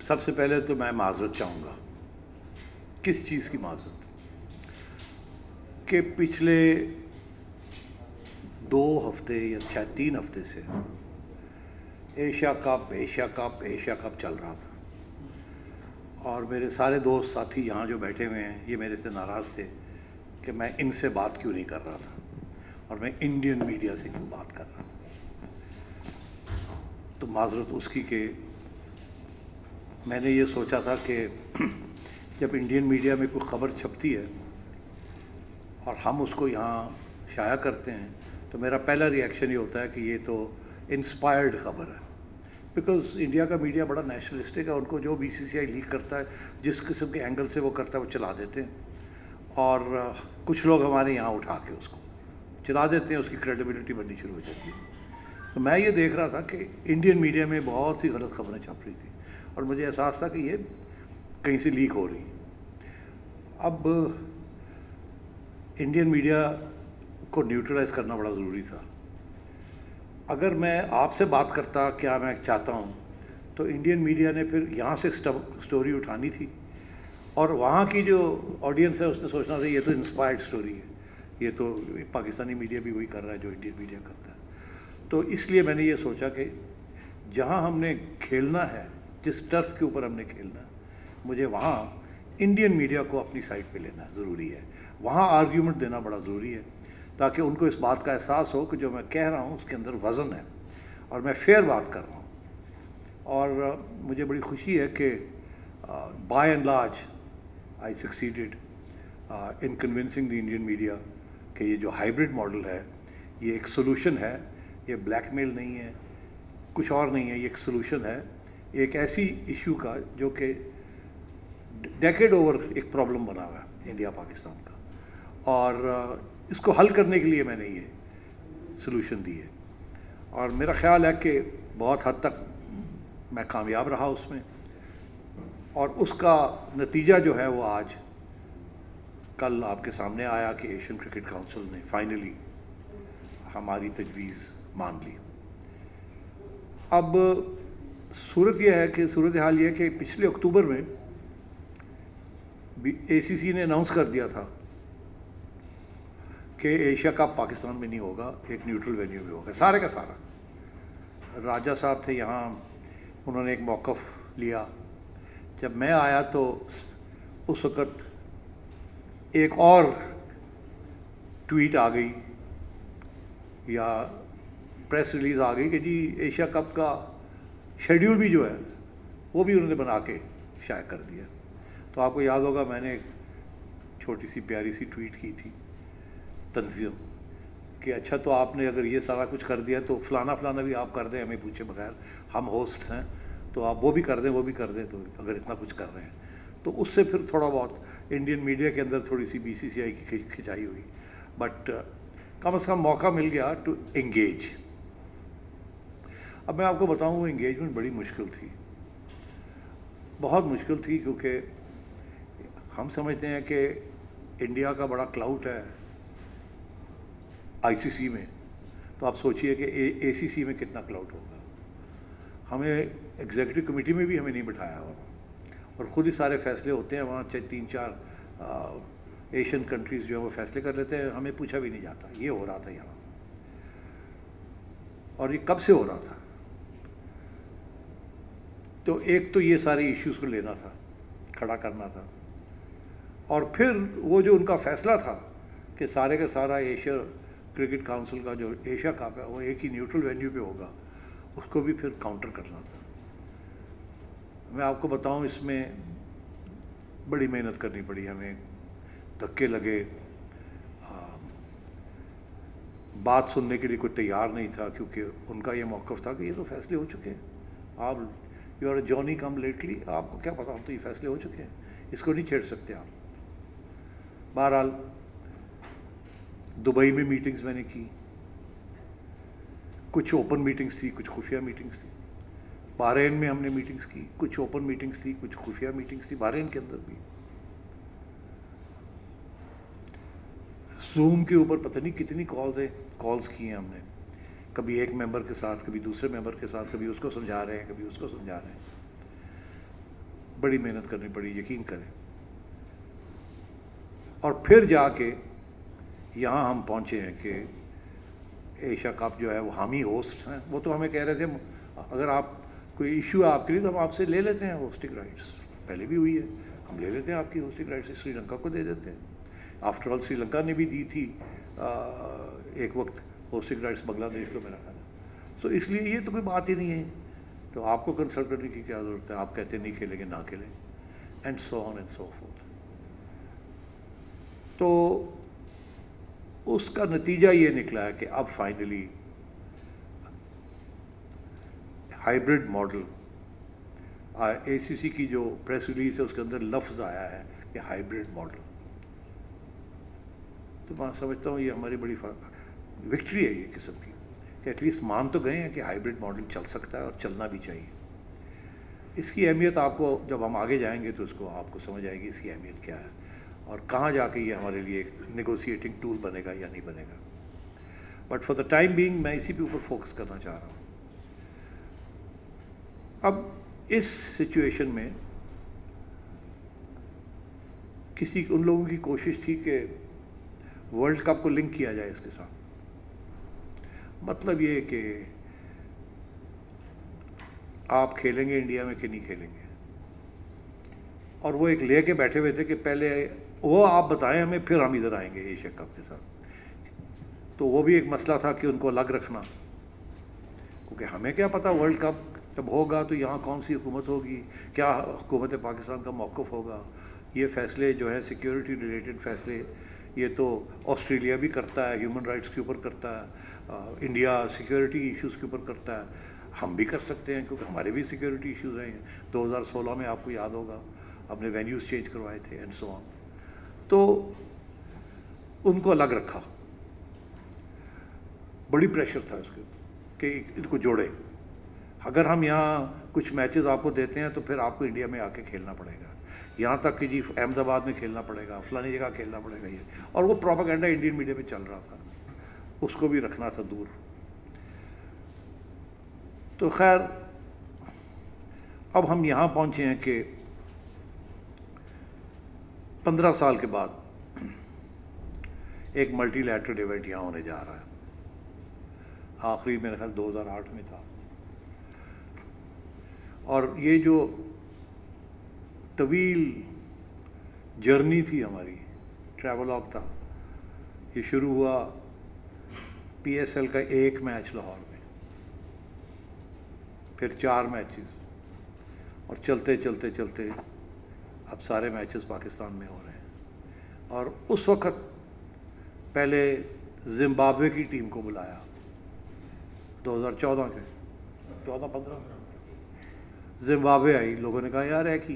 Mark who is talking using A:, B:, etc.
A: سب سے پہلے تو میں معذرت چاہوں گا. کس چیز کی معذرت؟ کہ پچھلے 2 ہفتے یا شاید 3 ہفتے سے ایشیا کپ چل رہا تھا، اور میرے سارے دوست ساتھی یہاں جو بیٹھے ہوئے ہیں یہ میرے سے ناراض تھے کہ میں ان سے بات کیوں نہیں کر رہا تھا اور میں انڈین میڈیا سے کیوں بات کر رہا ہوں. تو معذرت اس کی کہ میں نے یہ سوچا تھا کہ جب انڈین میڈیا میں کوئی خبر چھپتی ہے اور ہم اس کو یہاں شائع کرتے ہیں تو میرا پہلا ری ایکشن یہ ہوتا ہے کہ یہ تو انسپائرڈ خبر ہے، بیکاز انڈیا کا میڈیا بڑا نیشنلسٹک ہے. ان کو جو BCCI لیک کرتا ہے، جس قسم کے اینگل سے وہ کرتا ہے وہ چلا دیتے ہیں، اور کچھ لوگ ہمارے یہاں اٹھا کے اس کو چلا دیتے ہیں، اس کی کریڈیبلٹی بننی شروع ہو جاتی ہے. تو میں یہ دیکھ رہا تھا کہ انڈین میڈیا میں بہت سی غلط خبریں چھپ رہی تھیں اور مجھے احساس تھا کہ یہ کہیں سے لیک ہو رہی ہیں. اب انڈین میڈیا کو نیوٹرلائز کرنا بڑا ضروری تھا. اگر میں آپ سے بات کرتا کیا میں چاہتا ہوں، تو انڈین میڈیا نے پھر یہاں سے سٹوری اٹھانی تھی، اور وہاں کی جو آڈینس ہے اس نے سوچنا تھا یہ تو انسپائرڈ سٹوری ہے، یہ تو پاکستانی میڈیا بھی وہی کر رہا ہے جو انڈین میڈیا کرتا ہے. تو اس لیے میں نے یہ سوچا کہ جہاں ہم نے کھیلنا ہے، جس ٹرف کے اوپر ہم نے کھیلنا ہے، مجھے وہاں انڈین میڈیا کو اپنی سائڈ پہ لینا ضروری ہے، وہاں آرگیومنٹ دینا بڑا ضروری ہے، تاکہ ان کو اس بات کا احساس ہو کہ جو میں کہہ رہا ہوں اس کے اندر وزن ہے اور میں فیئر بات کر رہا ہوں. اور مجھے بڑی خوشی ہے کہ by and large I succeeded in convincing the Indian media کہ یہ جو ہائبرڈ ماڈل ہے یہ ایک سولوشن ہے، یہ بلیک میل نہیں ہے، کچھ اور نہیں ہے، یہ ایک سولوشن ہے ایک ایسی ایشو کا جو کہ ڈیکیڈ اوور ایک پرابلم بنا ہوا ہے انڈیا پاکستان کا، اور اس کو حل کرنے کے لیے میں نے یہ سولوشن دی ہے. اور میرا خیال ہے کہ بہت حد تک میں کامیاب رہا اس میں، اور اس کا نتیجہ جو ہے وہ آج کل آپ کے سامنے آیا کہ ایشین کرکٹ کونسل نے فائنلی ہماری تجویز مان لی. اب صورت حال یہ ہے کہ پچھلے اکتوبر میں ACC نے اناؤنس کر دیا تھا کہ ایشیا کپ پاکستان میں نہیں ہوگا، ایک نیوٹرل وینیو میں ہوگا، سارے کا سارا. راجہ صاحب تھے یہاں، انہوں نے ایک موقف لیا. جب میں آیا تو اس وقت ایک اور ٹویٹ آ گئی یا پریس ریلیز آ گئی کہ جی ایشیا کپ کا شیڈیول بھی جو ہے وہ بھی انہوں نے بنا کے شائع کر دیا. تو آپ کو یاد ہوگا میں نے ایک چھوٹی سی پیاری سی ٹویٹ کی تھی تنظیم کہ اچھا تو آپ نے اگر یہ سارا کچھ کر دیا تو فلانا بھی آپ کر دیں ہمیں پوچھے بغیر، ہم ہوسٹ ہیں تو آپ وہ بھی کر دیں تو اگر اتنا کچھ کر رہے ہیں. تو اس سے پھر تھوڑا بہت انڈین میڈیا کے اندر تھوڑی سی BCCI کی کھچائی ہوئی، بٹ کم از کم موقع مل گیا ٹو انگیج. اب میں آپ کو بتاؤں وہ انگیجمنٹ بڑی مشکل تھی، بہت مشکل تھی، کیونکہ ہم سمجھتے ہیں کہ انڈیا کا بڑا کلاؤٹ ہے ICC میں، تو آپ سوچئے کہ ACC میں کتنا کلاؤٹ ہوگا. ہمیں ایگزیکٹو کمیٹی میں بھی ہمیں نہیں بٹھایا ہوا، اور خود ہی سارے فیصلے ہوتے ہیں وہاں، 3-4 ایشین کنٹریز جو ہیں وہ فیصلے کر لیتے ہیں، ہمیں پوچھا بھی نہیں جاتا. یہ ہو رہا تھا یہاں، اور یہ کب سے ہو رہا تھا. تو ایک تو یہ ساری ایشوز کو لینا تھا، کھڑا کرنا تھا، اور پھر وہ جو ان کا فیصلہ تھا کہ سارے کا سارا ایشیا کرکٹ کونسل کا جو ایشیا کپ ہے وہ ایک ہی نیوٹرل وینیو پہ ہوگا، اس کو بھی پھر کاؤنٹر کرنا تھا. میں آپ کو بتاؤں اس میں بڑی محنت کرنی پڑی ہمیں، دھکے لگے، بات سننے کے لیے کوئی تیار نہیں تھا، کیونکہ ان کا یہ موقف تھا کہ یہ تو فیصلے ہو چکے ہیں، آپ you are Johnny come lately, آپ کو کیا پتا، ہم تو یہ فیصلے ہو چکے ہیں، اس کو نہیں چھیڑ سکتے آپ. بہرحال دبئی میں میٹنگز میں نے کی، کچھ اوپن میٹنگز تھی، کچھ خفیہ میٹنگز تھی. بحرین میں ہم نے میٹنگز کی، کچھ اوپن میٹنگز تھی، کچھ خفیہ میٹنگز تھی بحرین کے اندر بھی. زوم کے اوپر پتہ نہیں کتنی کالز کی ہیں ہم نے، کبھی ایک ممبر کے ساتھ، کبھی دوسرے ممبر کے ساتھ، کبھی اس کو سمجھا رہے ہیں، کبھی اس کو سمجھا رہے ہیں. بڑی محنت کرنی پڑی، یقین کریں. اور پھر جا کے یہاں ہم پہنچے ہیں کہ ایشیا کپ جو ہے وہ حامی ہوسٹ ہیں. وہ تو ہمیں کہہ رہے تھے اگر آپ کوئی ایشو ہے آپ کے لیے تو ہم آپ سے لے لیتے ہیں ہوسٹنگ رائٹس. پہلے بھی ہوئی ہے، ہم لے لیتے ہیں آپ کی ہوسٹنگ رائٹس، سری لنکا کو دے دیتے ہیں. آفٹر آل سری لنکا نے بھی دی تھی ایک وقت ہوسٹنگ رائٹس بنگلہ دیش کو، میرا خیال ہے. سو اس لیے یہ تو کوئی بات ہی نہیں ہے. تو آپ کو کنسلٹ کرنے کی کیا ضرورت ہے؟ آپ کہتے ہیں نہیں کھیلیں گے، نہ کھیلیں، and so on and so forth. تو اس کا نتیجہ یہ نکلا ہے کہ اب فائنلی ہائیبرڈ ماڈل، اے سی سی کی جو پریس ریلیز ہے اس کے اندر لفظ آیا ہے کہ ہائیبرڈ ماڈل. تو میں سمجھتا ہوں یہ ہماری بڑی وکٹری ہے یہ قسم کی، کہ ایٹ لیسٹ مان تو گئے ہیں کہ ہائیبرڈ ماڈل چل سکتا ہے اور چلنا بھی چاہیے. اس کی اہمیت آپ کو جب ہم آگے جائیں گے تو اس کو آپ کو سمجھ آئے گی اس کی اہمیت کیا ہے اور کہاں جا کے یہ ہمارے لیے ایک نیگوسیٹنگ ٹول بنے گا یا نہیں بنے گا. But for the time being میں اسی کے اوپر فوکس کرنا چاہ رہا ہوں. اب اس سچویشن میں ان لوگوں کی کوشش تھی کہ ورلڈ کپ کو لنک کیا جائے اس کے ساتھ. مطلب یہ کہ آپ کھیلیں گے انڈیا میں کہ نہیں کھیلیں گے. اور وہ ایک لے کے بیٹھے ہوئے تھے کہ پہلے وہ آپ بتائیں ہمیں، پھر ہم ادھر آئیں گے ایشیا کپ کے ساتھ. تو وہ بھی ایک مسئلہ تھا کہ ان کو الگ رکھنا، کیونکہ ہمیں کیا پتا ورلڈ کپ جب ہوگا تو یہاں کون سی حکومت ہوگی، کیا حکومت پاکستان کا موقف ہوگا. یہ فیصلے جو ہے سیکیورٹی ریلیٹڈ فیصلے یہ تو آسٹریلیا بھی کرتا ہے، ہیومن رائٹس کے اوپر کرتا ہے، انڈیا سیکیورٹی ایشوز کے اوپر کرتا ہے. ہم بھی کر سکتے ہیں کیونکہ ہمارے بھی سیکیورٹی ایشوز ہیں. 2016 میں آپ کو یاد ہوگا ہم نے وینیوز چینج کروائے تھے اینڈ سو آن. تو ان کو الگ رکھا، بڑی پریشر تھا اس کے کہ ان کو جوڑے. اگر ہم یہاں کچھ میچز آپ کو دیتے ہیں تو پھر آپ کو انڈیا میں آ کے کھیلنا پڑے گا، یہاں تک کہ جی احمد آباد میں کھیلنا پڑے گا، فلانی جگہ کھیلنا پڑے گا. یہ اور وہ پروپیگنڈا انڈین میڈیا میں چل رہا تھا، اس کو بھی رکھنا تھا دور. تو خیر اب ہم یہاں پہنچے ہیں کہ 15 سال کے بعد ایک ملٹی لیٹرل ایونٹ یہاں ہونے جا رہا ہے. آخری میرے خیال 2008 میں تھا. اور یہ جو طویل جرنی تھی ہماری، ٹریولاگ تھا، یہ شروع ہوا پی ایس ایل کا ایک میچ لاہور میں، پھر 4 میچز، اور چلتے چلتے چلتے اب سارے میچز پاکستان میں ہو رہے ہیں. اور اس وقت پہلے زمبابوے کی ٹیم کو بلایا 2014 کے 14-15 زمبابوے آئی. لوگوں نے کہا یار ہے کہ